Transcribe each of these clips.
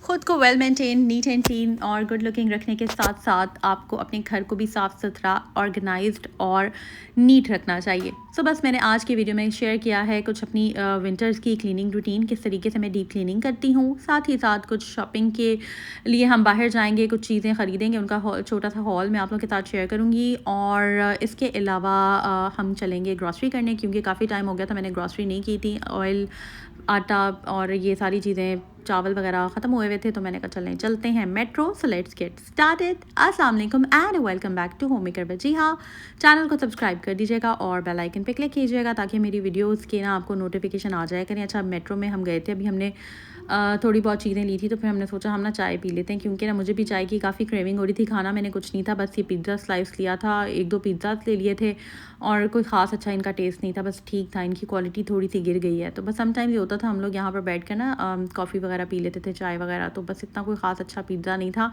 ख़ुद को well maintain, neat and clean और गुड लुकिंग रखने के साथ साथ आपको अपने घर को भी साफ़ सुथरा, ऑर्गेनाइज्ड और नीट रखना चाहिए। सो बस मैंने आज की वीडियो में शेयर किया है कुछ अपनी विंटर्स की क्लीनिंग रूटीन, किस तरीके से मैं डीप क्लीनिंग करती हूँ। साथ ही साथ कुछ शॉपिंग के लिए हम बाहर जाएंगे, कुछ चीज़ें ख़रीदेंगे, उनका छोटा सा हॉल मैं आप लोगों के साथ शेयर करूँगी। और इसके अलावा हम चलेंगे ग्रॉसरी करने, क्योंकि काफ़ी टाइम हो गया था मैंने ग्रॉसरी नहीं की थी। ऑयल, आटा और ये सारी चीज़ें, चावल वगैरह ख़त्म हुए हुए थे, तो मैंने कहा चलते हैं metro. So let's get started. अस्सलाम वालेकुम and welcome back to homemaker by. जी हाँ, चैनल को सब्सक्राइब कर दीजिएगा और बेल आइकन पे क्लिक कीजिएगा ताकि मेरी वीडियोस के ना आपको नोटिफिकेशन आ जाए करें। अच्छा, मेट्रो में हम गए थे, अभी हमने थोड़ी बहुत चीज़ें ली थी, तो फिर हमने सोचा हम ना चाय पी लेते हैं, क्योंकि ना मुझे भी चाय की काफ़ी क्रेविंग हो रही थी। खाना मैंने कुछ नहीं था, बस ये पिज़्ज़ा स्लाइस लिया था, 1-2 पिज़्ज़ास ले लिए थे और कोई ख़ास अच्छा इनका टेस्ट नहीं था, बस ठीक था। इनकी क्वालिटी थोड़ी सी गिर गई है, तो बस समटाइम्स ये होता था हम लोग यहाँ पर बैठ कर ना कॉफ़ी वगैरह पी लेते थे, चाय वगैरह, तो बस इतना कोई ख़ास अच्छा पिज़्ज़ा नहीं था।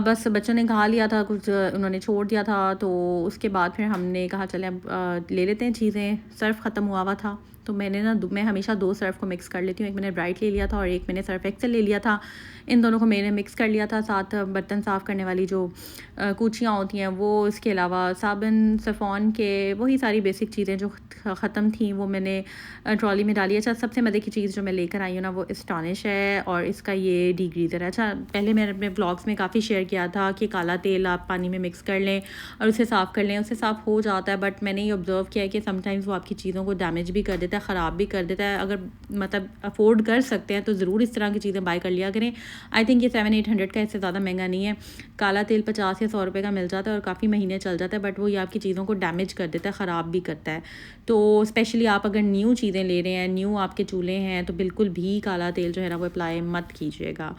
बस बच्चों ने खा लिया था, कुछ उन्होंने छोड़ दिया था, तो उसके बाद फिर हमने कहा चले अब ले लेते हैं चीज़ें। सर्फ़ ख़त्म हुआ हुआ था, तो मैंने ना मैं हमेशा 2 सर्फ़ को मिक्स कर लेती हूँ। एक मैंने ब्राइट ले लिया था और एक मैंने सर्फ़ एक्सेल ले लिया था। इन दोनों को मैंने मिक्स कर लिया था। साथ बर्तन साफ़ करने वाली जो कूचियाँ होती हैं वो, इसके अलावा साबुन, सफ़ॉन के, वही सारी बेसिक चीज़ें जो ख़त्म थी वो मैंने ट्रॉली में डाली। अच्छा, सबसे मज़े की चीज़ जो मैं लेकर आई हूँ ना, वो एस्टॉनिश है और इसका ये डीग्रीज़र है। अच्छा, पहले मैंने अपने व्लॉग्स में काफ़ी शेयर किया था कि काला तेल आप पानी में मिक्स कर लें और उसे साफ़ कर लें, उससे साफ़ हो जाता है। बट मैंने ये ऑब्ज़र्व किया है कि समटाइम्स वो आपकी चीज़ों को डैमेज भी कर देता है, ख़राब भी कर देता है। अगर मतलब अफोर्ड कर सकते हैं तो ज़रूर इस तरह की चीज़ें बाय कर लिया करें। आई थिंक ये 700-800 का, इससे ज़्यादा महंगा नहीं है। काला तेल 50 या 100 रुपये का मिल जाता है और काफ़ी महीने चल जाता है, बट वो ये आपकी चीज़ों को डैमेज कर देता है, ख़राब भी करता है। तो स्पेशली आप अगर न्यू चीज़ें ले रहे हैं, न्यू आपके चूल्हे हैं, तो बिल्कुल भी काला तेल जो है ना वो अप्लाई मत कीजिएगा।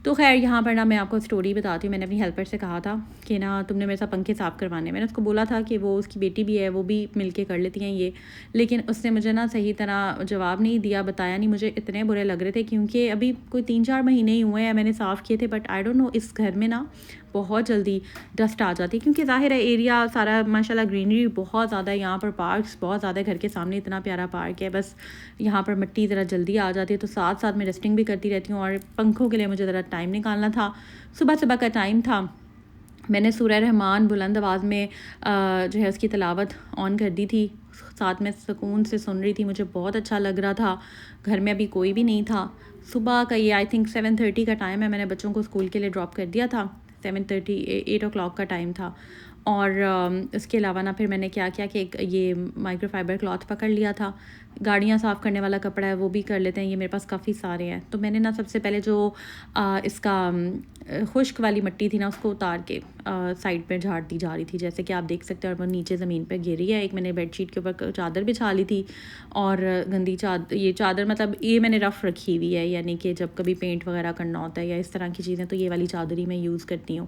तो खैर, यहाँ पर ना मैं आपको स्टोरी बताती हूँ। मैंने अपनी हेल्पर से कहा था कि ना तुमने मेरे साथ पंखे साफ़ करवाने। मैंने उसको बोला था कि वो, उसकी बेटी भी है, वो भी मिलके कर लेती हैं ये, लेकिन उसने मुझे ना सही तरह जवाब नहीं दिया, बताया नहीं। मुझे इतने बुरे लग रहे थे, क्योंकि अभी कोई 3-4 महीने ही हुए हैं मैंने साफ़ किए थे, बट आई डोंट नो, इस घर में ना बहुत जल्दी डस्ट आ जाती है, क्योंकि ज़ाहिर है एरिया सारा माशाल्लाह ग्रीनरी बहुत ज़्यादा है यहाँ पर, पार्क्स बहुत ज़्यादा है, घर के सामने इतना प्यारा पार्क है, बस यहाँ पर मिट्टी ज़रा जल्दी आ जाती है। तो साथ साथ मैं डस्टिंग भी करती रहती हूँ और पंखों के लिए मुझे ज़रा टाइम निकालना था। सुबह सुबह का टाइम था, मैंने सूरह रहमान बुलंद आवाज़ में जो है उसकी तिलावत ऑन कर दी थी, साथ में सुकून से सुन रही थी, मुझे बहुत अच्छा लग रहा था। घर में अभी कोई भी नहीं था। सुबह का ये आई थिंक 7:30 का टाइम है, मैंने बच्चों को स्कूल के लिए ड्रॉप कर दिया था। 7:30 8 o'clock का टाइम था। और इसके अलावा ना फिर मैंने क्या किया कि एक ये माइक्रोफाइबर क्लॉथ पकड़ लिया था। गाड़ियाँ साफ़ करने वाला कपड़ा है वो भी कर लेते हैं, ये मेरे पास काफ़ी सारे हैं। तो मैंने ना सबसे पहले जो इसका खुश्क वाली मिट्टी थी ना, उसको उतार के साइड पे झाड़ती जा रही थी, जैसे कि आप देख सकते हैं, और वो नीचे ज़मीन पे गिरी है। एक मैंने बेडशीट के ऊपर चादर बिछा ली थी, और गंदी ये चादर मतलब ये मैंने रफ़ रखी हुई है, यानी कि जब कभी पेंट वगैरह करना होता है या इस तरह की चीज़ें, तो ये वाली चादर ही मैं यूज़ करती हूँ।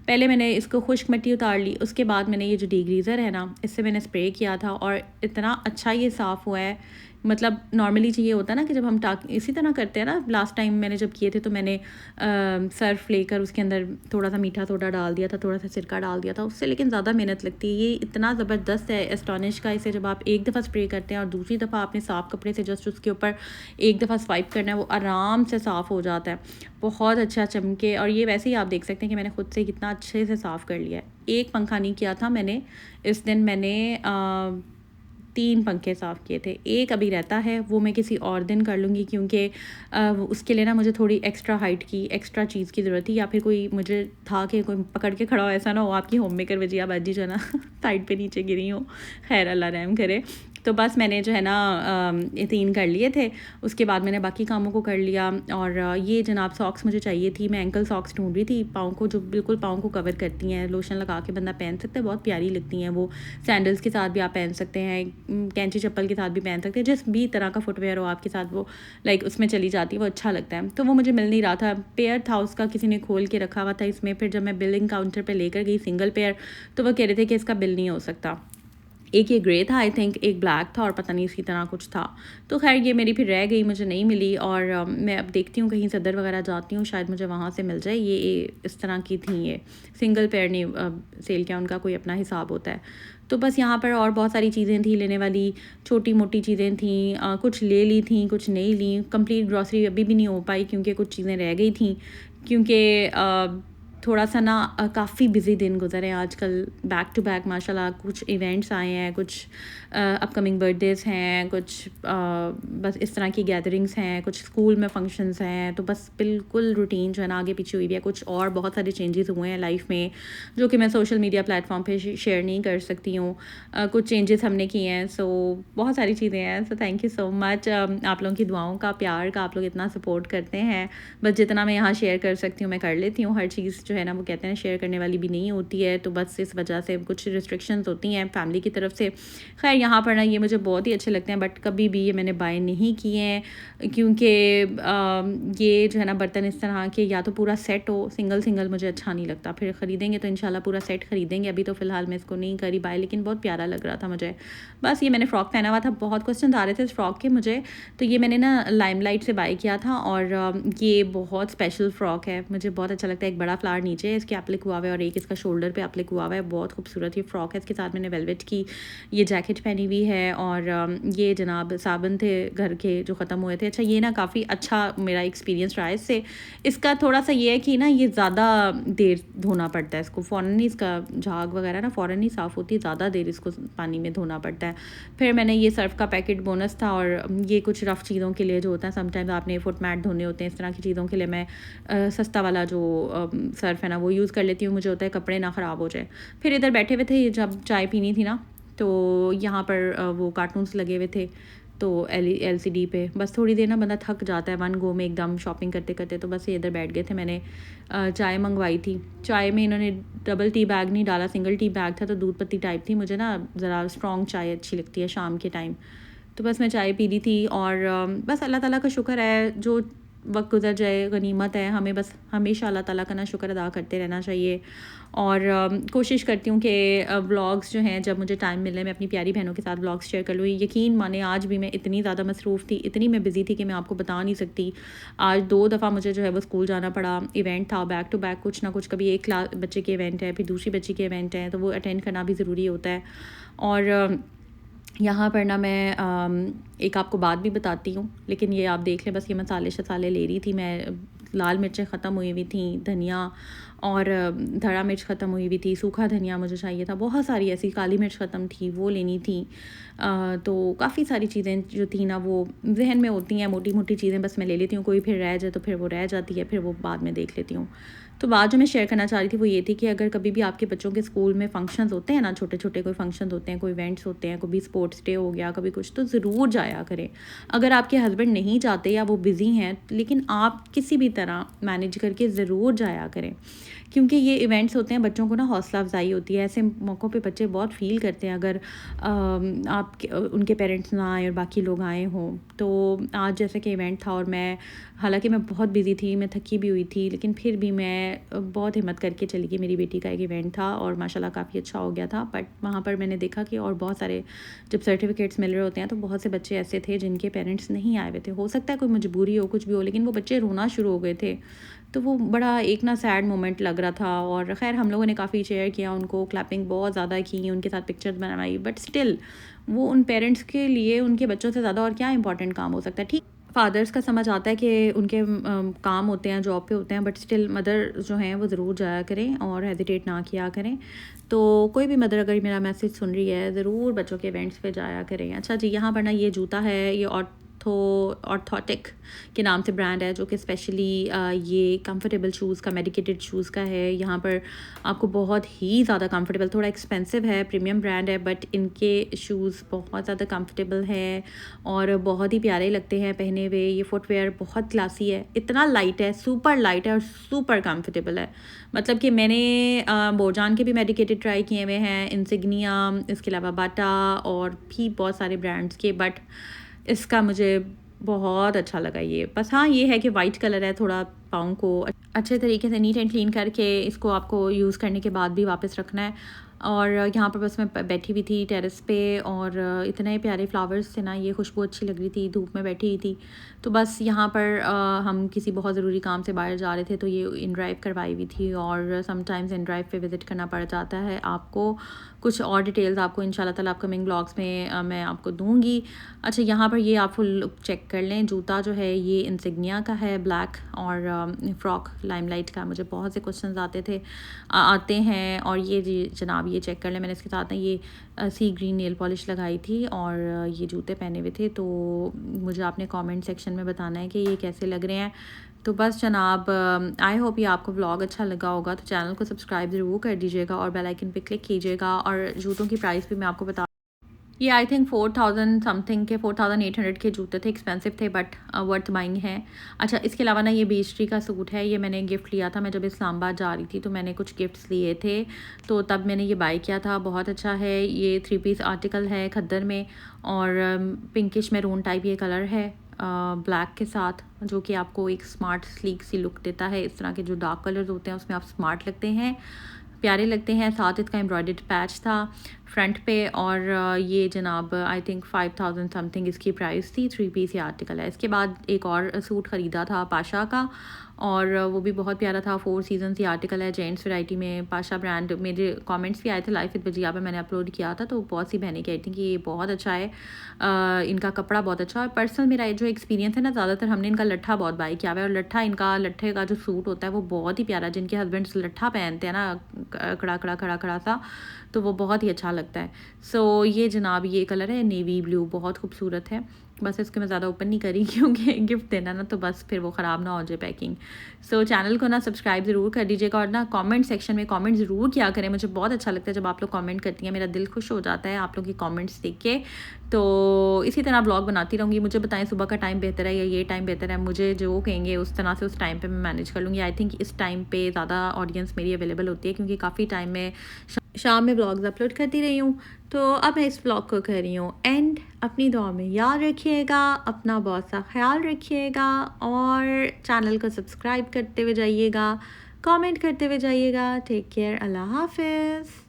पहले मैंने इसको खुश्क मिट्टी उतार ली, उसके बाद मैंने ये जो डीग्रीज़र है ना, इससे मैंने स्प्रे किया था और इतना अच्छा ये साफ़ हुआ है। मतलब नॉर्मली ये होता है ना कि जब हम इसी तरह करते हैं ना, लास्ट टाइम मैंने जब किए थे तो मैंने सर्फ लेकर उसके अंदर थोड़ा सा मीठा सोडा डाल दिया था, थोड़ा सा सिरका डाल दिया था, उससे लेकिन ज़्यादा मेहनत लगती है। ये इतना ज़बरदस्त है एस्टॉनिश का, इसे जब आप एक दफ़ा स्प्रे करते हैं और दूसरी दफ़ा आपने साफ़ कपड़े से जस्ट उसके ऊपर एक दफ़ा स्वाइप करना है, वो आराम से साफ़ हो जाता है, बहुत अच्छा चमके। और ये वैसे ही आप देख सकते हैं कि मैंने खुद से कितना अच्छे से साफ़ कर लिया है। एक पंखा नहीं किया था मैंने इस दिन, मैंने 3 पंखे साफ़ किए थे। एक अभी रहता है, वो मैं किसी और दिन कर लूँगी, क्योंकि उसके लिए ना मुझे थोड़ी एक्स्ट्रा हाइट की, एक्स्ट्रा चीज़ की ज़रूरत थी, या फिर कोई मुझे था कि कोई पकड़ के खड़ा हो, ऐसा ना हो आपकी होममेकर वजिया बाजी जो है ना साइड पे नीचे गिरी हो। खैर, अल्लाह रहम करे। तो बस मैंने जो है ना ये 3 कर लिए थे। उसके बाद मैंने बाकी कामों को कर लिया। और ये जनाब सॉक्स मुझे चाहिए थी, मैं एंकल सॉक्स ढूंढ रही थी, पाँव को, जो बिल्कुल पाँव को कवर करती हैं, लोशन लगा के बंदा पहन सकता है, बहुत प्यारी लगती हैं वो। सैंडल्स के साथ भी आप पहन सकते हैं, कैंची चप्पल के साथ भी पहन सकते हैं, जिस भी तरह का फुटवेयर हो आपके साथ, वो लाइक उसमें चली जाती है, वो अच्छा लगता है। तो वो मुझे मिल नहीं रहा था, पेयर था उसका, किसी ने खोल के रखा हुआ था इसमें। फिर जब मैं बिलिंग काउंटर पर लेकर गई सिंगल पेयर, तो वो कह रहे थे कि इसका बिल नहीं हो सकता। एक ये ग्रे था आई थिंक, एक ब्लैक था और पता नहीं इसी तरह कुछ था। तो ख़ैर ये मेरी फिर रह गई, मुझे नहीं मिली और मैं अब देखती हूँ कहीं सदर वगैरह जाती हूँ, शायद मुझे वहाँ से मिल जाए। ये इस तरह की थी, ये सिंगल पेयर नहीं सेल किया, उनका कोई अपना हिसाब होता है। तो बस यहाँ पर और बहुत सारी चीज़ें थी लेने वाली, छोटी मोटी चीज़ें थी, कुछ ले ली थी, कुछ नहीं ली। कंप्लीट ग्रॉसरी अभी भी नहीं हो पाई क्योंकि कुछ चीज़ें रह गई थी, क्योंकि थोड़ा सा ना काफ़ी बिज़ी दिन गुज़रे आजकल, बैक टू बैक माशाल्लाह कुछ इवेंट्स आए हैं, कुछ अपकमिंग बर्थडेज़ हैं, कुछ बस इस तरह की गैदरिंग्स हैं, कुछ स्कूल में फंक्शंस हैं, तो बस बिल्कुल रूटीन जो है ना आगे पीछे हुई भी है। कुछ और बहुत सारे चेंजेस हुए हैं लाइफ में जो कि मैं सोशल मीडिया प्लेटफॉर्म पे शेयर नहीं कर सकती हूँ। कुछ चेंजेस हमने किए हैं, सो बहुत सारी चीज़ें हैं। So thank you so much आप लोगों की दुआओं का, प्यार का, आप लोग इतना सपोर्ट करते हैं। बस जितना मैं यहाँ शेयर कर सकती हूँ मैं कर लेती हूँ। हर चीज़ जो है ना वो कहते हैं शेयर करने वाली भी नहीं होती है, तो बस इस वजह से कुछ रिस्ट्रिक्शंस होती हैं फैमिली की तरफ से। खैर यहाँ पर ना ये मुझे बहुत ही अच्छे लगते हैं, बट कभी भी ये मैंने बाय नहीं किए हैं क्योंकि ये जो है ना बर्तन इस तरह के या तो पूरा सेट हो, सिंगल सिंगल मुझे अच्छा नहीं लगता। फिर ख़रीदेंगे तो इंशाल्लाह पूरा सेट ख़रीदेंगे, अभी तो फ़िलहाल मैं इसको नहीं करी बाय, लेकिन बहुत प्यारा लग रहा था मुझे। बस ये मैंने फ़्रॉक पहना हुआ था, बहुत क्वेश्चन आ रहे थे इस फ़्रॉक के मुझे, तो ये मैंने ना लाइमलाइट से बाय किया था और ये बहुत स्पेशल फ़्रॉक है, मुझे बहुत अच्छा लगता है। एक बड़ा फ्लावर नीचे है इसके एप्लिक हुआ हुआ है और एक इसका शोल्डर पे एप्लिक हुआ हुआ है, बहुत खूबसूरत ये फ़्रॉक है। इसके साथ मैंने वेलवेट की ये जैकेट पहनी हुई है और ये जनाब साबुन थे घर के जो ख़त्म हुए थे। अच्छा ये ना काफ़ी अच्छा मेरा एक्सपीरियंस रहा है इससे। इसका थोड़ा सा ये है कि ना ये ज़्यादा देर धोना पड़ता है इसको, फ़ौरन नहीं इसका झाग वगैरह ना फ़ौरन नहीं साफ़ होती, ज़्यादा देर इसको पानी में धोना पड़ता है। फिर मैंने ये सर्फ़ का पैकेट बोनस था और ये कुछ रफ़ चीज़ों के लिए जो होता है, समटाइम्स आपने फुट मैट धोने होते हैं, इस तरह की चीज़ों के लिए मैं सस्ता वाला जो सर्फ़ है ना वो यूज़ कर लेती हूँ, मुझे होता है कपड़े ना ख़राब हो जाए। फिर इधर बैठे हुए थे जब चाय पीनी थी ना, तो यहाँ पर वो कार्टून्स लगे हुए थे, तो LCD पे बस थोड़ी देर ना बंदा थक जाता है वन गो में एकदम शॉपिंग करते करते, तो बस ये इधर बैठ गए थे। मैंने चाय मंगवाई थी, चाय में इन्होंने डबल टी बैग नहीं डाला, सिंगल टी बैग था, तो दूध पत्ती टाइप थी। मुझे ना ज़रा स्ट्रॉन्ग चाय अच्छी लगती है शाम के टाइम, तो बस मैं चाय पी ली थी और बस अल्लाह ताला का शुक्र है, जो वक्त गुजर जाए गनीमत है, हमें बस हमेशा अल्लाह ताला का ना शुक्र अदा करते रहना चाहिए। और कोशिश करती हूँ कि व्लॉग्स जो हैं जब मुझे टाइम मिले मैं अपनी प्यारी बहनों के साथ व्लॉग्स शेयर कर लूँ। यकीन माने आज भी मैं इतनी ज़्यादा मसरूफ़ थी, इतनी मैं बिज़ी थी कि मैं आपको बता नहीं सकती। आज 2 दफ़ा मुझे जो है वो स्कूल जाना पड़ा, इवेंट था बैक टू बैक, कुछ ना कुछ, कभी एक क्लास बच्चे के इवेंट है, फिर दूसरी बच्ची के इवेंट है, तो वो अटेंड करना भी ज़रूरी होता है। और यहाँ पर ना मैं एक आपको बात भी बताती हूँ, लेकिन ये आप देख लें। बस ये मसाले शसाले ले रही थी मैं, लाल मिर्चें ख़त्म हुई हुई थी, धनिया और धड़ा मिर्च ख़त्म हुई हुई थी, सूखा धनिया मुझे चाहिए था, बहुत सारी ऐसी, काली मिर्च ख़त्म थी वो लेनी थी। तो काफ़ी सारी चीज़ें जो थी ना वो जहन में होती हैं, मोटी मोटी चीज़ें बस मैं ले लेती हूँ, कोई फिर रह जाए तो फिर वो रह जाती है, फिर वो बाद में देख लेती हूँ। तो बात जो मैं शेयर करना चाह रही थी वो ये थी कि अगर कभी भी आपके बच्चों के स्कूल में फंक्शंस होते हैं ना, छोटे छोटे कोई फंक्शंस होते हैं, कोई इवेंट्स होते हैं, कभी स्पोर्ट्स डे हो गया, कभी कुछ, तो ज़रूर जाया करें। अगर आपके हस्बैंड नहीं जाते या वो बिज़ी हैं, लेकिन आप किसी भी तरह मैनेज करके ज़रूर जाया करें, क्योंकि ये इवेंट्स होते हैं, बच्चों को ना हौसला अफजाई होती है। ऐसे मौक़ों पे बच्चे बहुत फ़ील करते हैं अगर आप उनके पेरेंट्स ना आए और बाकी लोग आए हों। तो आज जैसे कि इवेंट था और मैं, हालांकि मैं बहुत बिज़ी थी, मैं थकी भी हुई थी, लेकिन फिर भी मैं बहुत हिम्मत करके चली गई। मेरी बेटी का एक इवेंट था और माशाल्लाह काफ़ी अच्छा हो गया था, बट वहाँ पर मैंने देखा कि और बहुत सारे जब सर्टिफिकेट्स मिल रहे होते हैं तो बहुत से बच्चे ऐसे थे जिनके पेरेंट्स नहीं आए हुए थे। हो सकता है कोई मजबूरी हो, कुछ भी हो, लेकिन वो बच्चे रोना शुरू हो गए थे, तो वो बड़ा एक ना सैड मोमेंट लग रहा था। और ख़ैर हम लोगों ने काफ़ी शेयर किया, उनको क्लैपिंग बहुत ज़्यादा की, उनके साथ पिक्चर्स बनवाई, बट स्टिल वो उन पेरेंट्स के लिए उनके बच्चों से ज़्यादा और क्या इंपॉर्टेंट काम हो सकता है। ठीक, फादर्स का समझ आता है कि उनके काम होते हैं, जॉब पे होते हैं, बट स्टिल मदर जो हैं वो ज़रूर जाया करें और हेजिटेट ना किया करें। तो कोई भी मदर अगर मेरा मैसेज सुन रही है, ज़रूर बच्चों के इवेंट्स पे जाया करें। अच्छा जी, यहाँ पर ना ये जूता है, ये ऑर्थोटिक के नाम से ब्रांड है, जो कि स्पेशली ये कंफर्टेबल शूज़ का, मेडिकेटेड शूज़ का है। यहाँ पर आपको बहुत ही ज़्यादा कंफर्टेबल, थोड़ा एक्सपेंसिव है, प्रीमियम ब्रांड है, बट इनके शूज़ बहुत ज़्यादा कंफर्टेबल हैं और बहुत ही प्यारे लगते हैं पहने हुए। ये फुटवेयर बहुत क्लासी है, इतना लाइट है, सुपर लाइट है और सुपर कंफर्टेबल है। मतलब कि मैंने बोरजान के भी मेडिकेटेड ट्राई किए हुए हैं, इंसिग्निया, इसके अलावा बाटा और भी बहुत सारे ब्रांड्स के, बट इसका मुझे बहुत अच्छा लगा ये। बस हाँ, ये है कि वाइट कलर है, थोड़ा पाँव को अच्छे तरीके से नीट एंड क्लीन करके इसको आपको यूज़ करने के बाद भी वापस रखना है। और यहाँ पर बस मैं बैठी हुई थी टेरेस पे, और इतने प्यारे फ्लावर्स थे ना, ये खुशबू अच्छी लग रही थी, धूप में बैठी हुई थी। तो बस यहाँ पर हम किसी बहुत ज़रूरी काम से बाहर जा रहे थे, तो ये इन ड्राइव करवाई हुई थी, और समटाइम्स इन ड्राइव पे विज़िट करना पड़ जाता है आपको। कुछ और डिटेल्स आपको इंशाल्लाह ताला अपकमिंग ब्लॉग्स में मैं आपको दूँगी। अच्छा, यहाँ पर ये आप फुल लुक चेक कर लें। जूता जो है ये इंसिग्निया का है, ब्लैक, और फ़्रॉक लाइमलाइट का। मुझे बहुत से क्वेश्चंस आते हैं, और ये जी जनाब ये चेक कर लें, मैंने इसके साथ ना ये सी ग्रीन नेल पॉलिश लगाई थी, और ये जूते पहने हुए थे। तो मुझे आपने कमेंट सेक्शन में बताना है कि ये कैसे लग रहे हैं। तो बस जनाब, आई होप ये आपको व्लॉग अच्छा लगा होगा। तो चैनल को सब्सक्राइब ज़रूर कर दीजिएगा और बेल आइकन पे क्लिक कीजिएगा। और जूतों की प्राइस भी मैं आपको बता, ये आई थिंक 4000 समथिंग के, 4800 के जूते थे, एक्सपेंसिव थे बट वर्थ बाइंग है। अच्छा, इसके अलावा ना ये बेस्ट्री का सूट है, ये मैंने गिफ्ट लिया था। मैं जब इस्लामाबाद जा रही थी तो मैंने कुछ गिफ्ट्स लिए थे, तो तब मैंने ये बाय किया था। बहुत अच्छा है, ये 3 पीस आर्टिकल है खद्दर में, और पिंकिश मैरून टाइप ये कलर है ब्लैक के साथ, जो कि आपको एक स्मार्ट स्लीक सी लुक देता है। इस तरह के जो डार्क कलर्स होते हैं उसमें आप स्मार्ट लगते हैं, प्यारे लगते हैं। साथ इसका एम्ब्रॉयडर्ड पैच था फ्रंट पे, और ये जनाब आई थिंक 5000 समथिंग इसकी प्राइस थी। 3 पीस ये आर्टिकल है। इसके बाद एक और सूट ख़रीदा था पाशा का, और वो भी बहुत प्यारा था। 4 सीजन्स ये आर्टिकल है, जेंट्स वैरायटी में, पाशा ब्रांड। मेरे कमेंट्स भी आए थे लाइफ विद वजिया पे, मैंने अपलोड किया था, तो बहुत सी बहनें कहती थी कि ये बहुत अच्छा है, इनका कपड़ा बहुत अच्छा है। पर्सनल मेरा जो एक्सपीरियंस है ना, ज़्यादातर हमने इनका लट्ठा बहुत बाय किया हुआ है, और लट्ठे का जो सूट होता है वो बहुत ही प्यारा, जिनके हस्बैंड्स लट्ठा पहनते हैं ना, खड़ा सा, तो वो बहुत ही अच्छा लगता है। सो ये जनाब ये कलर है नेवी ब्लू, बहुत खूबसूरत है। बस इसको मैं ज़्यादा ओपन नहीं करी क्योंकि गिफ्ट देना ना, तो बस फिर वो ख़राब ना हो जाए पैकिंग। सो चैनल को ना सब्सक्राइब ज़रूर कर दीजिएगा, और ना कमेंट सेक्शन में कमेंट ज़रूर किया करें। मुझे बहुत अच्छा लगता है जब आप लोग कमेंट करती हैं, मेरा दिल खुश हो जाता है आप लोग की कमेंट्स देख के। तो इसी तरह ब्लॉग बनाती रहूँगी। मुझे बताएं सुबह का टाइम बेहतर है या ये टाइम बेहतर है, मुझे जो कहेंगे उस तरह से उस टाइम पे मैं मैनेज कर लूँगी। आई थिंक इस टाइम पे ज़्यादा ऑडियंस मेरी अवेलेबल होती है, क्योंकि काफ़ी टाइम में शाम में ब्लॉग्स अपलोड करती रही हूँ। तो अब मैं इस ब्लॉग को कर रही हूँ एंड। अपनी दुआ में याद रखिएगा, अपना बहुत सा ख्याल रखिएगा, और चैनल को सब्सक्राइब करते हुए जाइएगा, कमेंट करते हुए जाइएगा। टेक केयर, अल्लाह हाफिज़।